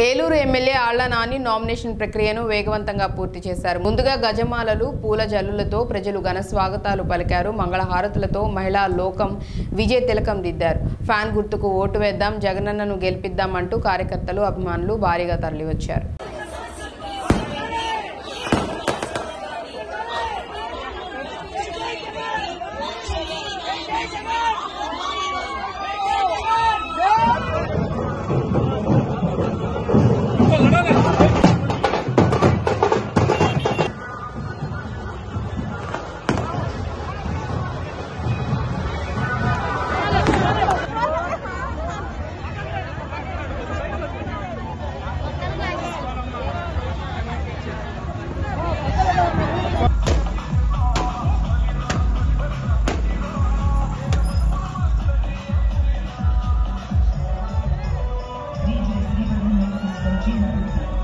Eluru MLA Alla Nani nomination ప్రక్రియను వేగవంతంగా పూర్తి చేశారు. ముందుగా గజమాలలు, పూల జల్లులతో ప్రజలు ఘన స్వాగతాలు పలికారు. మంగళహారతులతో మహిళా లోకం విజయ తిలకం దిద్దారు. ఫ్యాన్ గుర్తుకు ఓటు వేద్దాం, జగనన్నను గెలిపిద్దాం అంటూ కార్యకర్తలు, అభిమానులు భారీగా తరలివచ్చారు. Thank you.